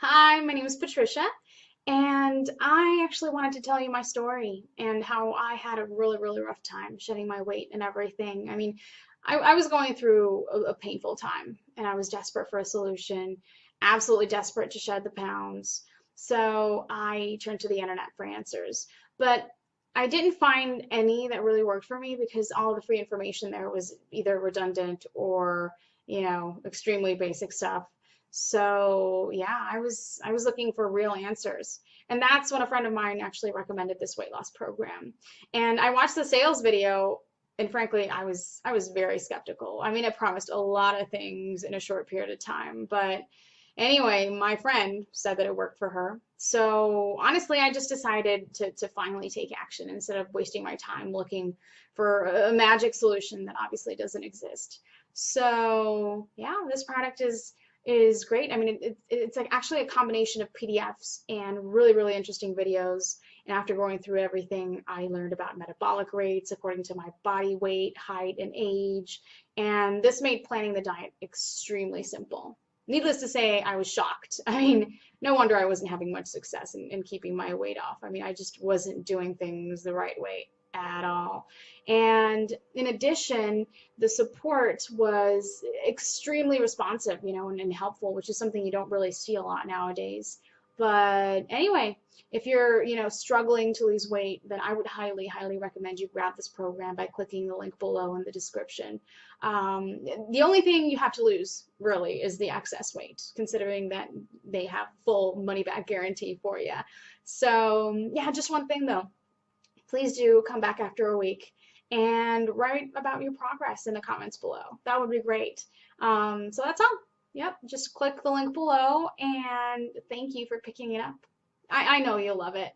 Hi, my name is Patricia, and I actually wanted to tell you my story and how I had a really rough time shedding my weight and everything. I was going through a painful time, and I was desperate for a solution, absolutely desperate to shed the pounds. So I turned to the internet for answers. But I didn't find any that really worked for me because all the free information there was either redundant or, extremely basic stuff. So yeah, I was looking for real answers. And that's when a friend of mine actually recommended this weight loss program. And I watched the sales video, and frankly, I was very skeptical. I mean, it promised a lot of things in a short period of time, but anyway, my friend said that it worked for her. So honestly, I just decided to finally take action instead of wasting my time looking for a magic solution that obviously doesn't exist. So yeah, this product is great. I mean, it's like actually a combination of PDFs and really interesting videos. And after going through everything, I learned about metabolic rates according to my body weight, height, and age. And this made planning the diet extremely simple. Needless to say, I was shocked. I mean, no wonder I wasn't having much success in keeping my weight off. I mean, I just wasn't doing things the right way at all. And in addition, the support was extremely responsive, and helpful, which is something you don't really see a lot nowadays. But anyway, if you're, struggling to lose weight, then I would highly recommend you grab this program by clicking the link below in the description. The only thing you have to lose, really, is the excess weight, considering that they have full money back guarantee for you. So, yeah, just one thing though. Please do come back after a week and write about your progress in the comments below. That would be great. So that's all. Yep, just click the link below and thank you for picking it up. I know you'll love it.